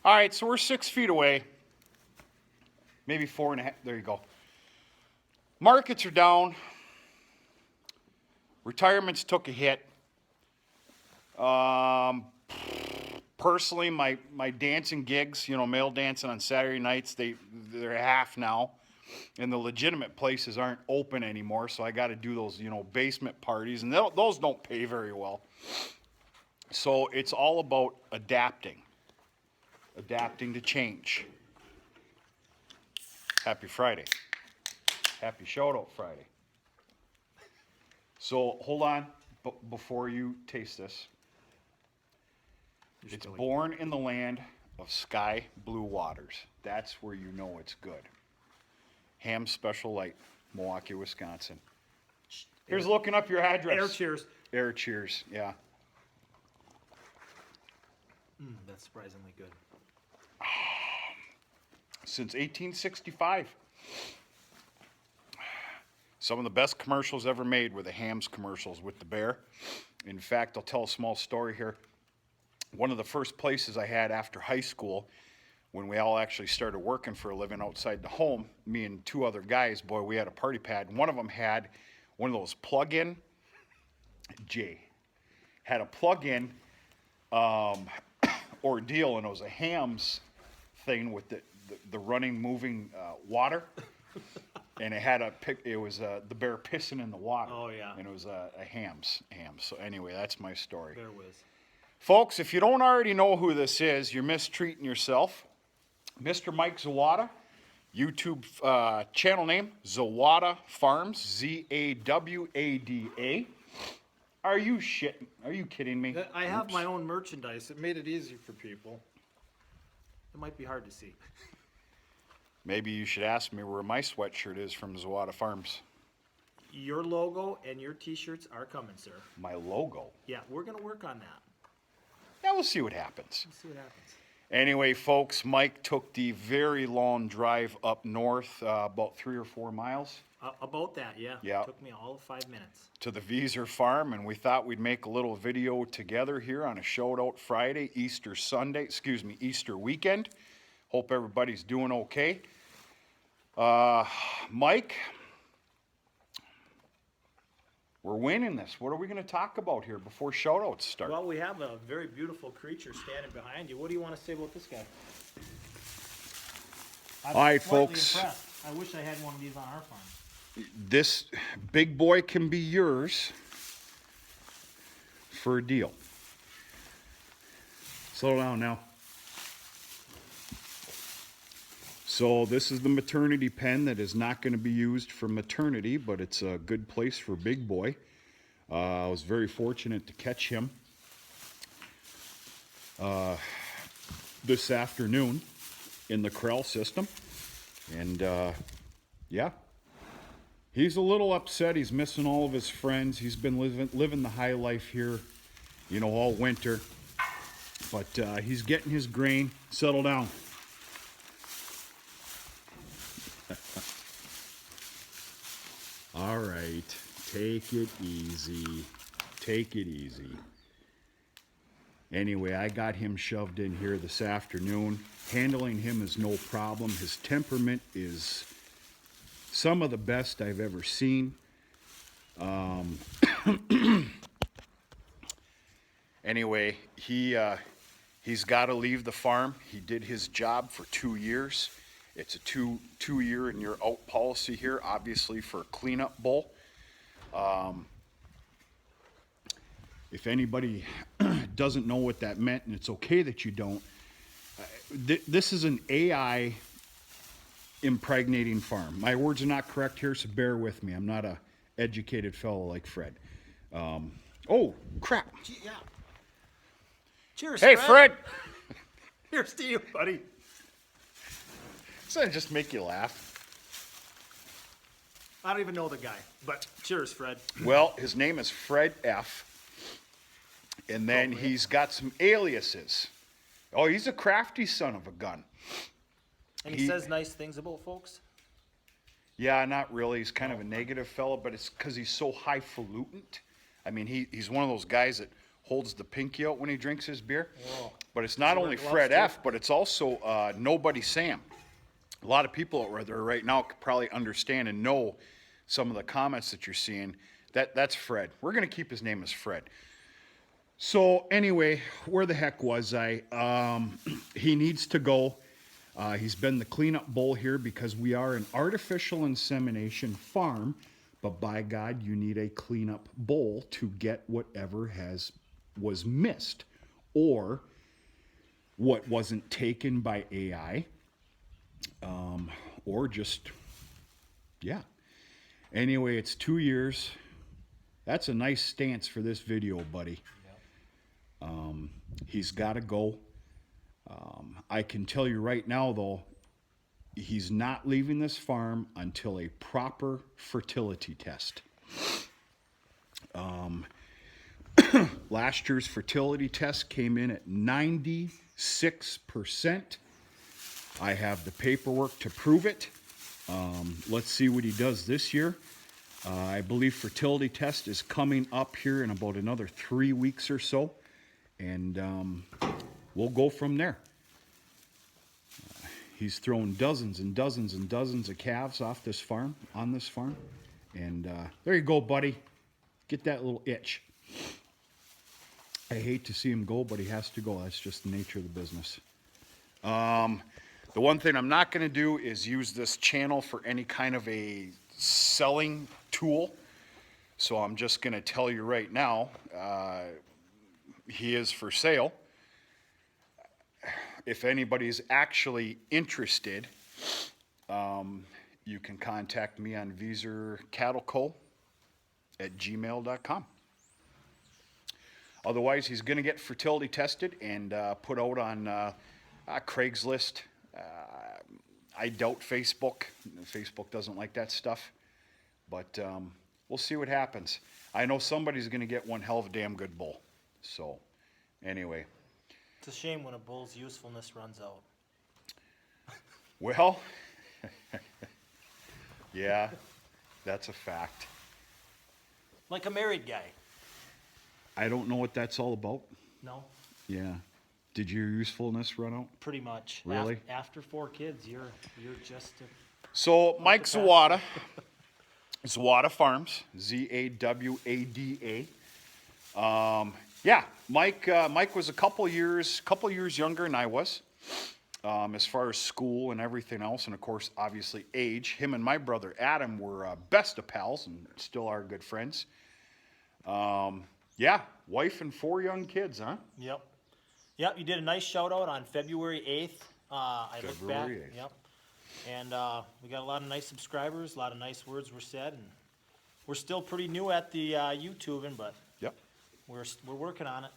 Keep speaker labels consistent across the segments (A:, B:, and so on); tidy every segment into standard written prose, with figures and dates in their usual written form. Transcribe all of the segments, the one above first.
A: All right, so we're 6 feet away. Maybe 4.5. There you go. Markets are down. Retirements took a hit. Personally, my dancing gigs, male dancing on Saturday nights, they're half now. And the legitimate places aren't open anymore, so I got to do those, basement parties. And those don't pay very well. So it's all about adapting to change. Happy Friday. Happy Shoutout Friday. So hold on before you taste this. It's born in the land of sky blue waters. That's where you know it's good. Ham Special Light, Milwaukee, Wisconsin. Here's looking up your address.
B: Air cheers.
A: Air cheers, yeah.
B: That's surprisingly good.
A: Since 1865. Some of the best commercials ever made were the Hams commercials with the bear. In fact, I'll tell a small story here. One of the first places I had after high school, when we all actually started working for a living outside the home, me and 2 other guys, boy, we had a party pad. And one of them had one of those plug-in, had a plug-in ordeal, and it was a Hams thing with the running, moving water. And it was the bear pissing in the water.
B: Oh, yeah.
A: And it was a Hams. So anyway, that's my story.
B: Bear whiz.
A: Folks, if you don't already know who this is, you're mistreating yourself. Mr. Mike Zawada, YouTube channel name, Zawada Farms, Zawada. Are you shitting? Are you kidding me?
B: I have my own merchandise. It made it easy for people. It might be hard to see.
A: Maybe you should ask me where my sweatshirt is from Zawada Farms.
B: Your logo and your t-shirts are coming, sir.
A: My logo?
B: Yeah, we're going to work on that.
A: Yeah, we'll see what happens.
B: Let's see what happens.
A: Anyway, folks, Mike took the very long drive up north, about 3 or 4 miles.
B: About that, yeah.
A: Yeah.
B: It took me all of 5 minutes.
A: To the Vieser farm, and we thought we'd make a little video together here on a Shoutout Friday, Easter weekend. Hope everybody's doing okay. Mike, we're winning this. What are we going to talk about here before shoutouts start?
B: Well, we have a very beautiful creature standing behind you. What do you want to say about this guy?
A: All right,
B: slightly
A: folks.
B: Impressed. I wish I had one of these on our farm.
A: This big boy can be yours for a deal. Slow down now. So this is the maternity pen that is not going to be used for maternity, but it's a good place for big boy. I was very fortunate to catch him this afternoon in the corral system. And yeah, he's a little upset. He's missing all of his friends. He's been living the high life here, all winter. But he's getting his grain. Settle down. All right, take it easy. Take it easy. Anyway, I got him shoved in here this afternoon. Handling him is no problem. His temperament is some of the best I've ever seen. Anyway, he's got to leave the farm. He did his job for 2 years. It's a two-year and you're out policy here, obviously for a cleanup bull. If anybody doesn't know what that meant, and it's okay that you don't, this is an AI impregnating farm. My words are not correct here, so bear with me. I'm not a educated fellow like Fred. Oh, crap.
B: Yeah. Cheers,
A: Hey, Fred.
B: Here's to you, buddy.
A: Doesn't that just make you laugh?
B: I don't even know the guy, but cheers, Fred.
A: Well, his name is Fred F. And then he's got some aliases. Oh, he's a crafty son of a gun.
B: And he says nice things about folks?
A: Yeah, not really. He's kind of a negative fellow, but it's because he's so highfalutin. I mean, he's one of those guys that holds the pinky out when he drinks his beer.
B: Whoa.
A: But it's not
B: Does he
A: only
B: wear gloves
A: Fred
B: too?
A: F, but it's also Nobody Sam. A lot of people out there right now could probably understand and know some of the comments that you're seeing. That's Fred. We're going to keep his name as Fred. So anyway, where the heck was I? He needs to go. He's been the cleanup bull here because we are an artificial insemination farm. But by God, you need a cleanup bull to get whatever was missed or what wasn't taken by AI, or just, yeah. Anyway, it's 2 years. That's a nice stance for this video, buddy. He's got to go. I can tell you right now, though, he's not leaving this farm until a proper fertility test. Last year's fertility test came in at 96%. I have the paperwork to prove it. Let's see what he does this year. I believe fertility test is coming up here in about another 3 weeks or so. And we'll go from there. He's thrown dozens and dozens and dozens of calves off this farm, on this farm. And there you go, buddy. Get that little itch. I hate to see him go, but he has to go. That's just the nature of the business. The one thing I'm not going to do is use this channel for any kind of a selling tool. So I'm just going to tell you right now, he is for sale. If anybody's actually interested, you can contact me on visorcattleco@gmail.com. Otherwise, he's going to get fertility tested and put out on Craigslist. I doubt Facebook. Facebook doesn't like that stuff. But we'll see what happens. I know somebody's going to get one hell of a damn good bull. So, anyway.
C: It's a shame when a bull's usefulness runs out.
A: Well, yeah, that's a fact.
C: Like a married guy.
A: I don't know what that's all about.
C: No,
A: Yeah. Did your usefulness run out?
C: pretty much.
A: Really?
C: After 4 kids, you're just a,
A: So, Mike
C: the
A: Zawada, Zawada Farms, Zawada. Yeah, Mike was a couple years younger than I was, as far as school and everything else, and of course, obviously age. Him and my brother Adam were best of pals and still are good friends. Yeah, wife and 4 young kids, huh?
C: yep. Yep, you did a nice shout out on February 8th. I looked back.
A: February 8th.
C: Yep. And we got a lot of nice subscribers, a lot of nice words were said, and we're still pretty new at the YouTubing, but
A: Yep.
C: we're working on it.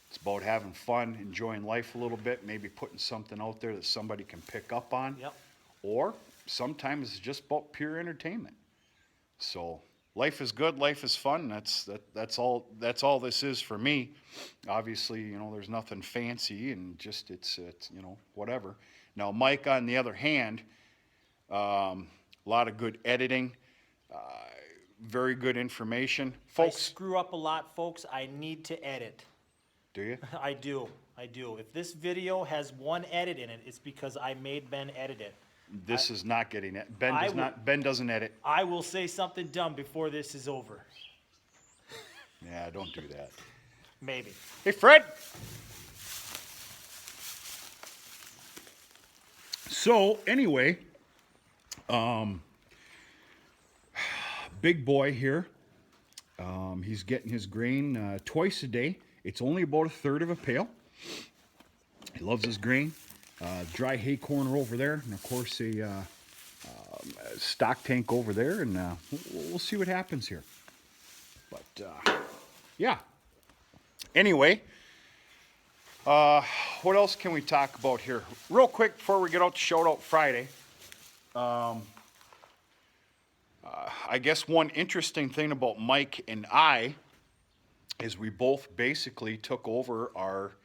A: It's about having fun, enjoying life a little bit, maybe putting something out there that somebody can pick up on.
C: Yep.
A: Or sometimes it's just about pure entertainment. So life is good, life is fun. That's all this is for me. Obviously, you know, there's nothing fancy and just it's you know, whatever. Now Mike, on the other hand, a lot of good editing, very good information.
C: I
A: Folks,
C: screw up a lot, folks. I need to edit.
A: do you?
C: I do. If this video has one edit in it, it's because I made Ben edit it.
A: This is not getting it.
C: I will-
A: Ben doesn't edit.
C: I will say something dumb before this is over.
A: Yeah, don't do that.
C: Maybe.
A: Hey, Fred. So anyway, big boy here. He's getting his grain twice a day. It's only about 1/3 of a pail. He loves his grain. Dry hay corner over there, and of course a stock tank over there, and we'll see what happens here. But yeah. Anyway, what else can we talk about here? Real quick before we get out to Shout Out Friday. I guess one interesting thing about Mike and I is we both basically took over our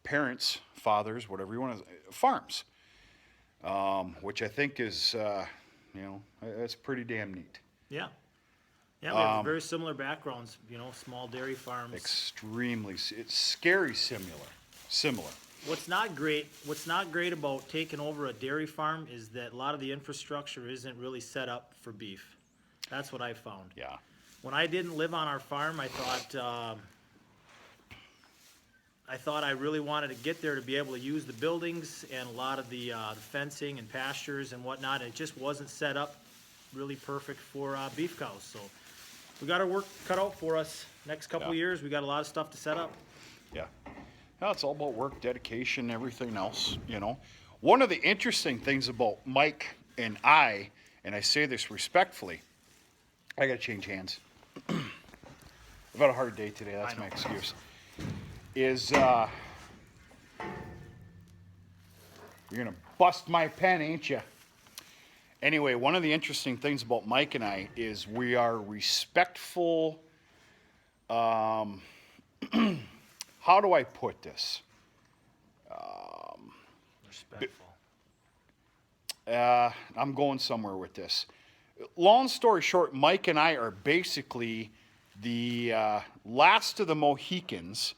A: parents, fathers, whatever you want to, farms, which I think is, you know, that's pretty damn neat.
C: Yeah. Yeah, we have very similar backgrounds, you know, small dairy farms.
A: Extremely, it's scary similar.
C: What's not great about taking over a dairy farm is that a lot of the infrastructure isn't really set up for beef. That's what I found.
A: Yeah,
C: When I didn't live on our farm, I thought I really wanted to get there to be able to use the buildings and a lot of the fencing and pastures and whatnot. And it just wasn't set up really perfect for beef cows. So we got our work cut out for us. Next couple of
A: Yeah.
C: years, we got a lot of stuff to set up.
A: yeah. No, it's all about work, dedication, everything else, you know. One of the interesting things about Mike and I say this respectfully, I gotta change hands. I've had a hard day today, that's my excuse. Is, you're gonna bust my pen, ain't you? Anyway, one of the interesting things about Mike and I is we are respectful, how do I put this?
C: Respectful.
A: I'm going somewhere with this. Long story short, Mike and I are basically the last of the Mohicans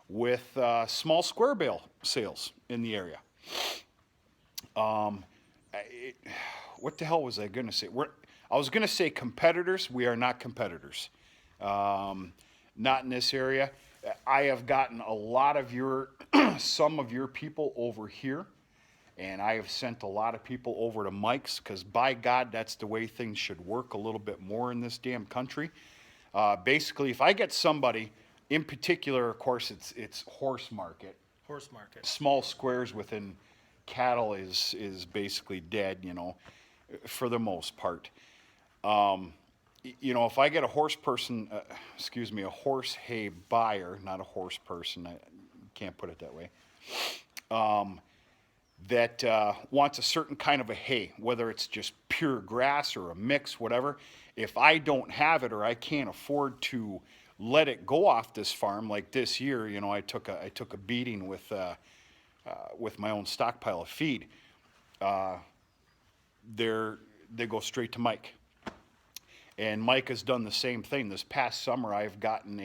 A: with small square bale sales in the area. What the hell was I going to say? I was going to say competitors. We are not competitors. Not in this area. I have gotten a lot of some of your people over here, and I have sent a lot of people over to Mike's because, by God, that's the way things should work a little bit more in this damn country. Basically, if I get somebody, in particular, of course, it's horse market.
C: Horse market.
A: Small squares within cattle is basically dead, you know, for the most part. You know, if I get a horse person, a horse hay buyer, not a horse person, I can't put it that way, that wants a certain kind of a hay, whether it's just pure grass or a mix, whatever, if I don't have it or I can't afford to let it go off this farm, like this year, you know, I took a beating with my own stockpile of feed. They go straight to Mike. And Mike has done the same thing. This past summer, I've gotten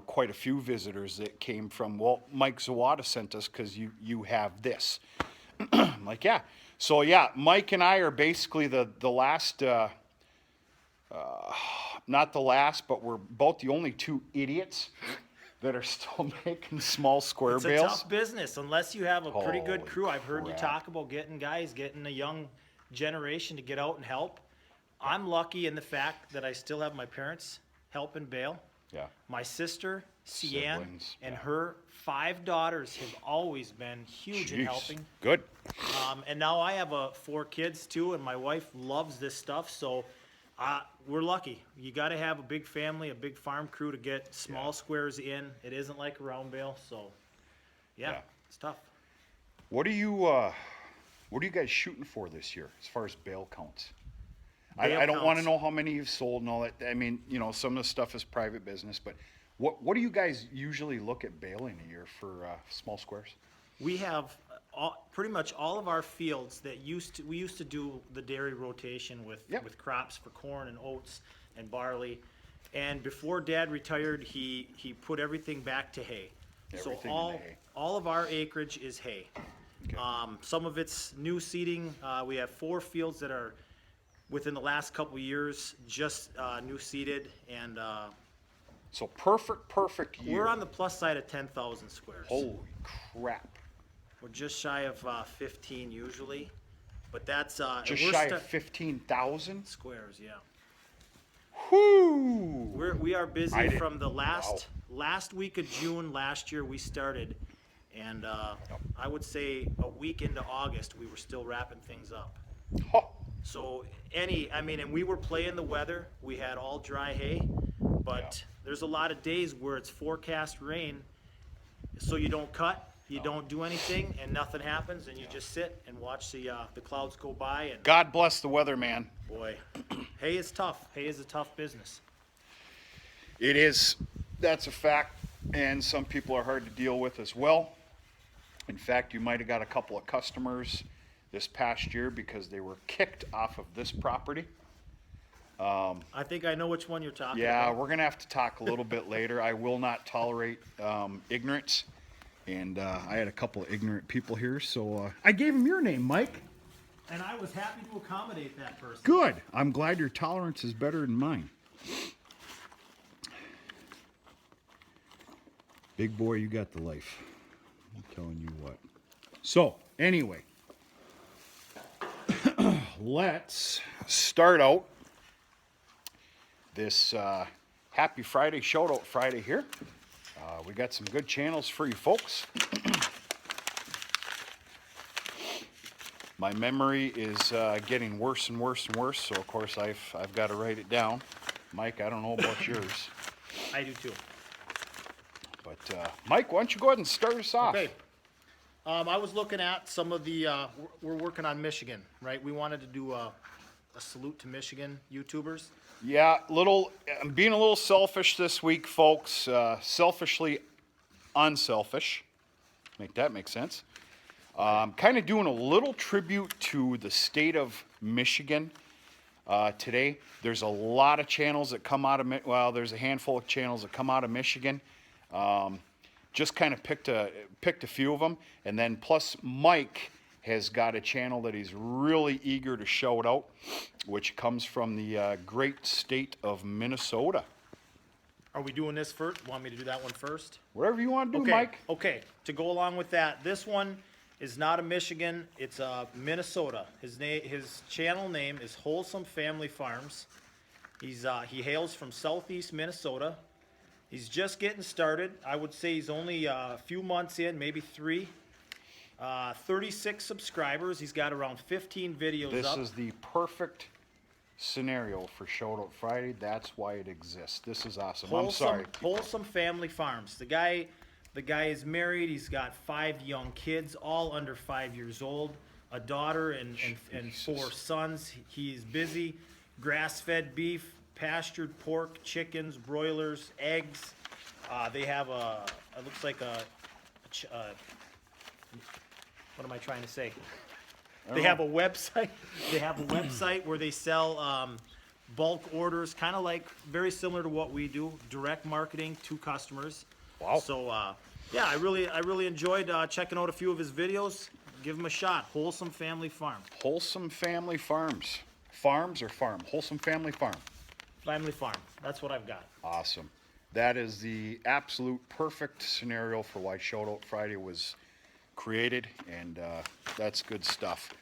A: quite a few visitors that came from, well, Mike Zawada sent us because you have this. I'm like, yeah. So, yeah, Mike and I are basically the last, not the last, but we're both the only two idiots that are still making small square
C: It's
A: bales.
C: a tough business unless you have a pretty good
A: Holy
C: crew. I've heard you
A: crap.
C: talk about getting a young generation to get out and help. I'm lucky in the fact that I still have my parents helping bale.
A: Yeah.
C: My sister, Cian,
A: Siblings,
C: and
A: yeah.
C: her 5 daughters have always been huge in
A: Jeez.
C: helping.
A: Good.
C: And now I have 4 kids too, and my wife loves this stuff, so we're lucky. You got to have a big family, a big farm crew to get small squares in. It isn't like a round bale, so yeah. It's tough.
A: What are you guys shooting for this year as far as bale counts? I don't want to
C: counts.
A: know how many you've sold and all that. I mean, you know, some of the stuff is private business, but what do you guys usually look at baling a year for small squares?
C: We have pretty much all of our fields that we used to do the dairy rotation with crops for corn and oats and barley. And before Dad retired, he put everything back to hay.
A: Everything
C: So
A: into hay.
C: all of our acreage is hay.
A: Okay.
C: Some of it's new seeding. We have 4 fields that are within the last couple of years just new seeded, and
A: So perfect year.
C: we're on the plus side of 10,000 squares.
A: Holy crap.
C: We're just shy of 15 usually, but that's
A: Just
C: we're
A: shy of 15,000?
C: squares. Yeah,
A: Whoo!
C: we are
A: I
C: busy
A: didn't-
C: from the last week of June last year we started, and I would say a week into August we were still wrapping things up.
A: Oh,
C: So and we were playing the weather. We had all dry hay, but there's a lot of days where it's forecast rain, so you don't cut. You don't do anything, and nothing happens, and you just sit and watch the clouds go by. And
A: God bless the weather, man.
C: boy, hay is tough. Hay is a tough business.
A: It is. That's a fact. And some people are hard to deal with as well. In fact, you might have got a couple of customers this past year because they were kicked off of this property.
C: I think I know which one you're talking
A: Yeah,
C: about.
A: we're gonna have to talk a little bit later. I will not tolerate ignorance, and I had a couple of ignorant people here, so I gave him your name, Mike.
C: And I was happy to accommodate that person.
A: Good. I'm glad your tolerance is better than mine. Big boy, you got the life. I'm telling you what. So, anyway, let's start out this Happy Friday, Shoutout Friday here. We got some good channels for you folks. My memory is getting worse and worse and worse, so of course I've got to write it down. Mike, I don't know about yours,
C: I do too.
A: but Mike, why don't you go ahead and start us off?
C: Okay. I was looking at some of the, we're working on Michigan, right? We wanted to do a salute to Michigan YouTubers.
A: Yeah, I'm being a little selfish this week, folks. Selfishly unselfish. Make that make sense. Kind of doing a little tribute to the state of Michigan today. There's a lot of channels that come out of, well, there's a handful of channels that come out of Michigan. Just kind of picked a few of them, and then plus Mike has got a channel that he's really eager to shout out, which comes from the great state of Minnesota.
C: Are we doing this first? Want me to do that one first?
A: Whatever you want to do,
C: Okay.
A: Mike.
C: Okay. To go along with that, this one is not a Michigan. It's a Minnesota. His channel name is Wholesome Family Farms. He hails from southeast Minnesota. He's just getting started. I would say he's only a few months in, maybe 3. 36 subscribers. He's got around 15 videos
A: This
C: up.
A: is the perfect scenario for Shoutout Friday. That's why it exists. This is awesome. I'm sorry.
C: Wholesome Family Farms. The guy is married. He's got 5 young kids, all under 5 years old. A daughter and 4 sons. He's busy. Grass-fed beef, pastured pork, chickens, broilers, eggs. They have it looks like what am I trying to say? They have a website. They have a website where they sell bulk orders, kind of like very similar to what we do, direct marketing to customers.
A: Wow.
C: So yeah, I really enjoyed checking out a few of his videos. Give him a shot. Wholesome Family Farm.
A: Wholesome Family Farms. Farms or farm? Wholesome Family Farm.
C: Family Farm. That's what I've got.
A: Awesome. That is the absolute perfect scenario for why Shoutout Friday was created, and that's good stuff.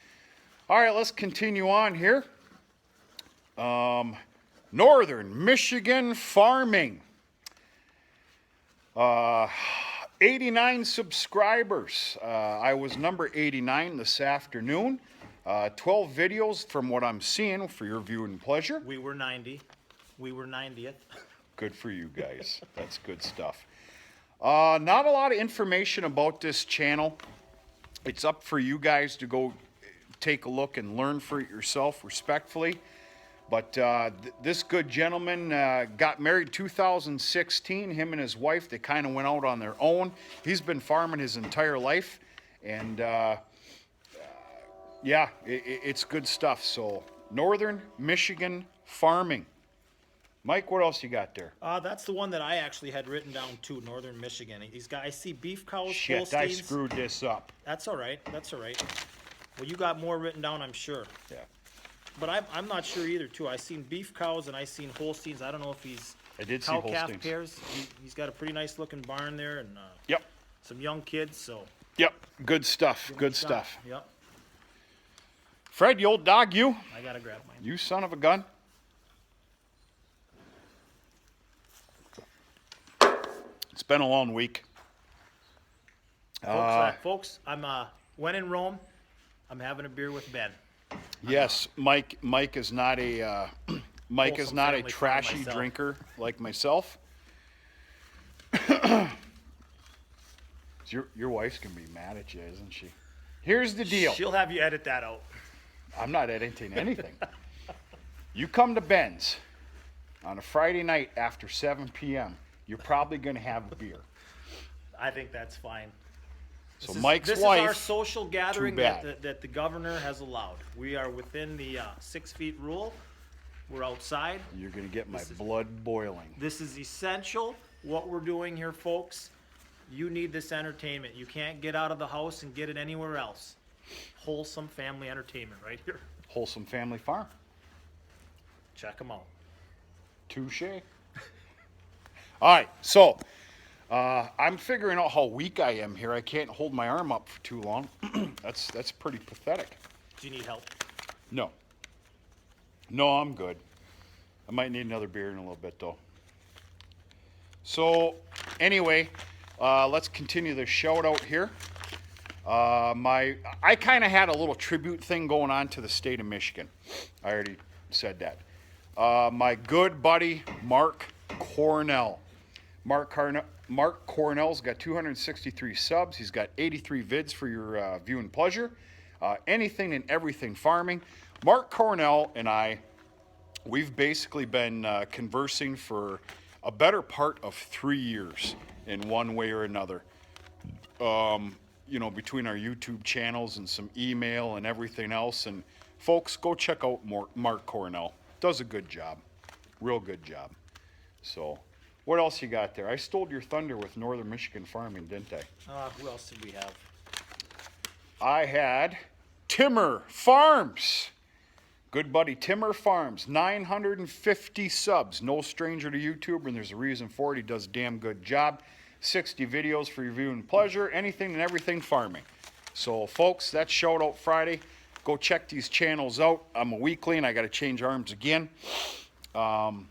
A: All right, let's continue on here. Northern Michigan farming. 89 subscribers. I was number 89 this afternoon. 12 videos from what I'm seeing for your viewing pleasure.
C: We were 90. We were 90th.
A: Good for you guys. That's good stuff. Not a lot of information about this channel. It's up for you guys to go take a look and learn for it yourself respectfully. But this good gentleman got married 2016. Him and his wife, they kind of went out on their own. He's been farming his entire life. And yeah, it's good stuff. So Northern Michigan farming. Mike, what else you got there?
C: That's the one that I actually had written down too, Northern Michigan. He's got, I see beef cows,
A: Shit,
C: Holsteins.
A: I screwed this up.
C: That's all right. That's all right. Well, you got more written down, I'm sure.
A: Yeah.
C: But I'm not sure either too. I seen beef cows and I seen Holsteins. I don't know if he's
A: I did see
C: cow calf
A: Holsteins.
C: pairs. He's got a pretty nice looking barn there and
A: Yep.
C: some young kids. So
A: Yep. Good stuff.
C: give him
A: Good
C: a shot.
A: stuff.
C: Yep.
A: Fred, you old dog, you.
C: I gotta grab mine.
A: You son of a gun. It's been a long week.
C: Folks, I'm when in Rome, I'm having a beer with Ben.
A: Yes, Mike is not a Mike is
C: Wholesome
A: not a
C: family farm
A: trashy
C: myself.
A: drinker like myself. Your wife's gonna be mad at you, isn't she? Here's the deal.
C: She'll have you edit that out.
A: I'm not editing anything. You come to Ben's on a Friday night after 7 p.m., you're probably going to have a beer.
C: I think that's fine.
A: So
C: This
A: Mike's
C: is
A: wife,
C: our social gathering
A: bad.
C: that the governor has allowed. We are within the 6 feet rule. We're outside.
A: You're going to get my blood boiling.
C: This is essential, what we're doing here, folks. You need this entertainment. You can't get out of the house and get it anywhere else. Wholesome family entertainment right here.
A: Wholesome Family Farm.
C: Check them out.
A: Touche. All right, so I'm figuring out how weak I am here. I can't hold my arm up for too long. That's pretty pathetic.
C: Do you need help?
A: No. No, I'm good. I might need another beer in a little bit, though. So, anyway, let's continue the shout out here. I kind of had a little tribute thing going on to the state of Michigan. I already said that. My good buddy, Mark Cornell. Mark Cornell's got 263 subs. He's got 83 vids for your view and pleasure. Anything and everything farming. Mark Cornell and we've basically been conversing for a better part of 3 years in one way or another. Between our YouTube channels and some email and everything else. And folks, go check out Mark Cornell. Does a good job. Real good job. So, what else you got there? I stole your thunder with Northern Michigan Farming, didn't I?
C: Who else did we have?
A: I had Timmer Farms. Good buddy Timmer Farms, 950 subs. No stranger to YouTube, and there's a reason for it. He does a damn good job. 60 videos for your view and pleasure. Anything and everything farming. So, folks, that's Shout Out Friday. Go check these channels out. I'm a weekly, and I got to change arms again. And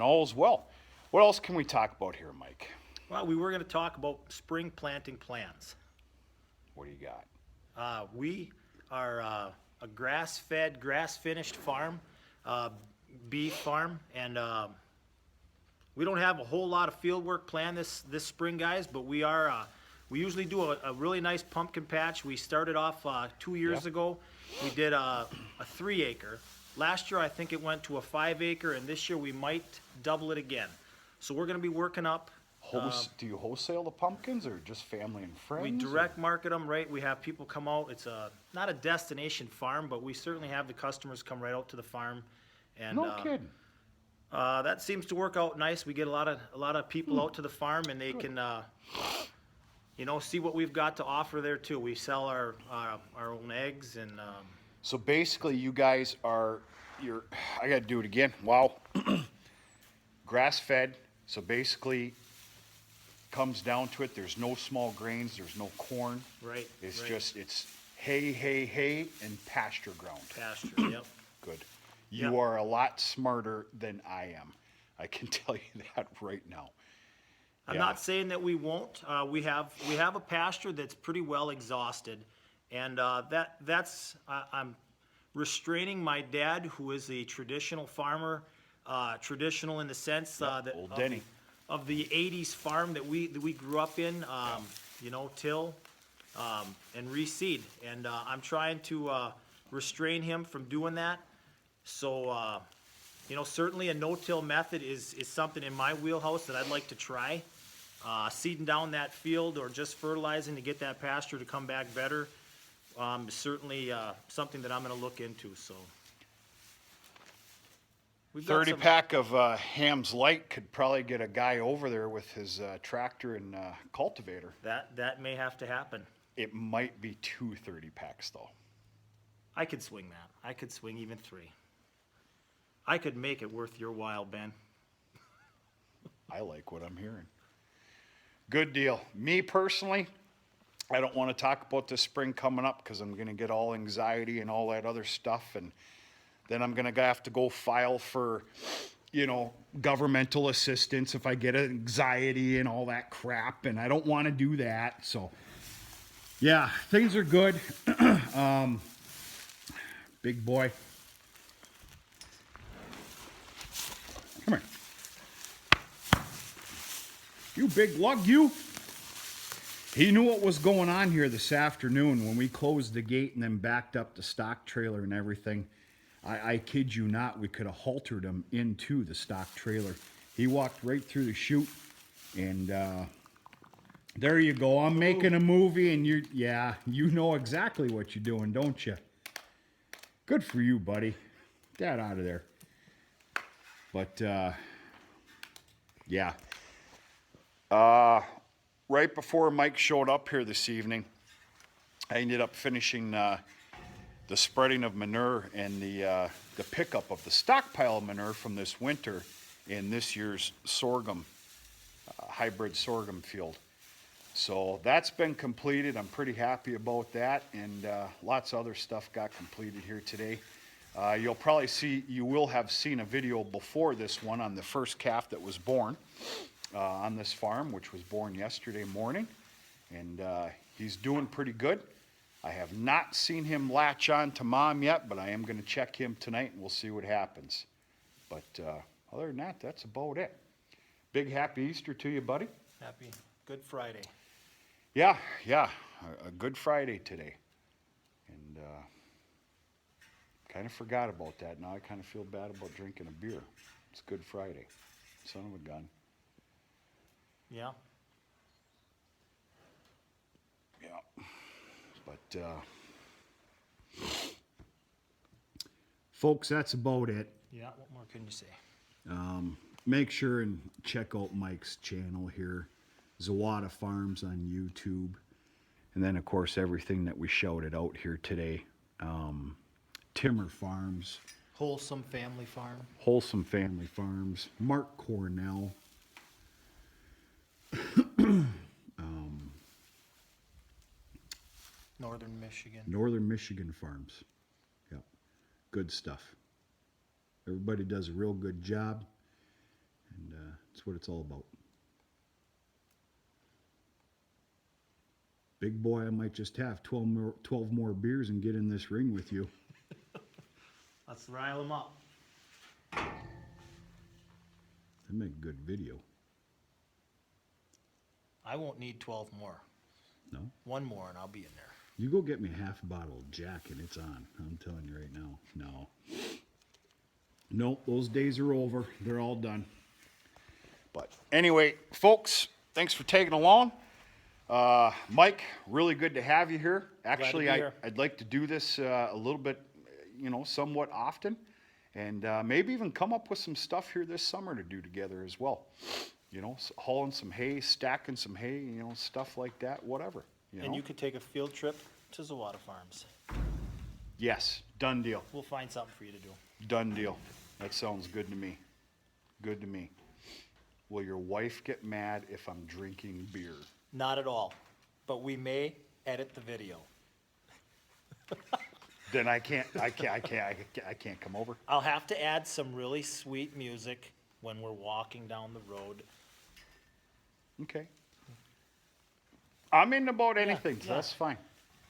A: all is well. What else can we talk about here, Mike?
C: Well, we were going to talk about spring planting plans.
A: What do you got?
C: We are a grass-fed, grass-finished farm, beef farm, and we don't have a whole lot of field work planned this spring, guys, but we usually do a really nice pumpkin patch. We started off 2 years ago. We did a 3 acre. Last year, I think it went to a 5 acre, and this year we might double it again. So we're going to be working up.
A: Do you wholesale the pumpkins or just family and friends?
C: We direct market them, right? We have people come out. It's not a destination farm, but we certainly have the customers come right out to the farm. And,
A: no kidding.
C: That seems to work out nice. We get a lot of people out to the farm, and they can, see what we've got to offer there too. We sell our own eggs and.
A: So basically, you guys I got to do it again. Wow. Grass fed. So basically, comes down to it. There's no small grains. There's no corn.
C: Right.
A: It's hay, and pasture ground.
C: Pasture. Yep.
A: Good. You are a lot smarter than I am. I can tell you that right now.
C: I'm not saying that we won't. We have a pasture that's pretty well exhausted, and I'm restraining my dad, who is a traditional farmer, traditional in the sense that
A: old Denny.
C: Of the '80s farm that we grew up in. Till and reseed, and I'm trying to restrain him from doing that. So, certainly a no-till method is something in my wheelhouse that I'd like to try. Seeding down that field or just fertilizing to get that pasture to come back better is certainly something that I'm going to look into. So,
A: 30 pack of Ham's Light could probably get a guy over there with his tractor and cultivator.
C: That may have to happen.
A: It might be 2 30 packs though.
C: I could swing that. I could swing even 3. I could make it worth your while, Ben.
A: I like what I'm hearing. Good deal. Me personally, I don't want to talk about this spring coming up because I'm going to get all anxiety and all that other stuff, and then I'm going to have to go file for, governmental assistance if I get anxiety and all that crap, and I don't want to do that. So, yeah, things are good. Big boy. Come here. You big lug, you. He knew what was going on here this afternoon when we closed the gate and then backed up the stock trailer and everything. I kid you not, we could have haltered him into the stock trailer. He walked right through the chute, and there you go. I'm making a movie, and you know exactly what you're doing, don't you? Good for you, buddy. Get out of there. But, yeah. Right before Mike showed up here this evening, I ended up finishing the spreading of manure and the pickup of the stockpile of manure from this winter in this year's sorghum, hybrid sorghum field. So that's been completed. I'm pretty happy about that, and lots of other stuff got completed here today. You will have seen a video before this one on the first calf that was born on this farm, which was born yesterday morning, and he's doing pretty good. I have not seen him latch on to mom yet, but I am going to check him tonight, and we'll see what happens. But other than that, that's about it. Big happy Easter to you, buddy.
C: Happy Good Friday.
A: Yeah, a Good Friday today. And kind of forgot about that. Now I kind of feel bad about drinking a beer. It's Good Friday. Son of a gun.
C: Yeah.
A: Yeah. But, folks, that's about it.
C: Yeah, what more can you say?
A: Make sure and check out Mike's channel here, Zawada Farms on YouTube. And then, of course, everything that we shouted out here today. Timmer Farms,
C: Wholesome Family Farm.
A: Wholesome Family Farms, Mark Cornell.
C: Northern Michigan.
A: Northern Michigan Farms. Yep. Good stuff. Everybody does a real good job, and that's what it's all about. Big boy, I might just have 12 more beers and get in this ring with you.
C: Let's rile them up.
A: That'd make a good video.
C: I won't need 12 more.
A: No?
C: One more and I'll be in there.
A: You go get me a half bottle of Jack and it's on. I'm telling you right now. No. Nope, those days are over. They're all done. But anyway, folks, thanks for tagging along. Mike, really good to have you here. Actually,
C: be here.
A: I'd like to do this a little bit, somewhat often. And maybe even come up with some stuff here this summer to do together as well. Hauling some hay, stacking some hay, stuff like that, whatever.
C: And you could take a field trip to Zawada Farms.
A: Yes, done deal.
C: We'll find something for you to do.
A: Done deal. That sounds good to me. Good to me. Will your wife get mad if I'm drinking beer?
C: Not at all. But we may edit the video.
A: Then I can't come over.
C: I'll have to add some really sweet music when we're walking down the road.
A: Okay. I'm in about anything, so
C: yeah.
A: that's fine.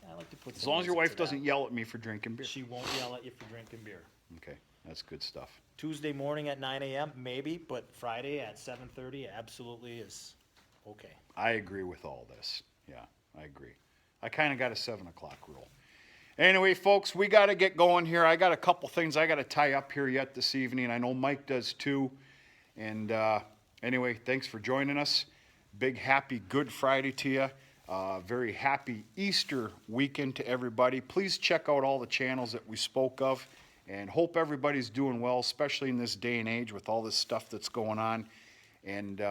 C: I like to put
A: As
C: some
A: long as your
C: music
A: wife
C: to
A: doesn't
C: that.
A: yell at me for drinking beer.
C: She won't yell at you for drinking beer.
A: Okay, that's good stuff.
C: Tuesday morning at 9 a.m., maybe, but Friday at 7:30 absolutely is okay.
A: I agree with all this. Yeah, I agree. I kind of got a 7 o'clock rule. Anyway, folks, we got to get going here. I got a couple things I got to tie up here yet this evening. I know Mike does too. And anyway, thanks for joining us. Big happy Good Friday to you. Very happy Easter weekend to everybody. Please check out all the channels that we spoke of, and hope everybody's doing well, especially in this day and age with all this stuff that's going on. And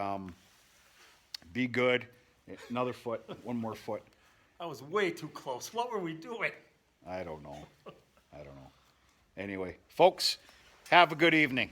A: be good. Another foot, one more foot.
C: I was way too close. What were we doing?
A: I don't know. Anyway, folks, have a good evening.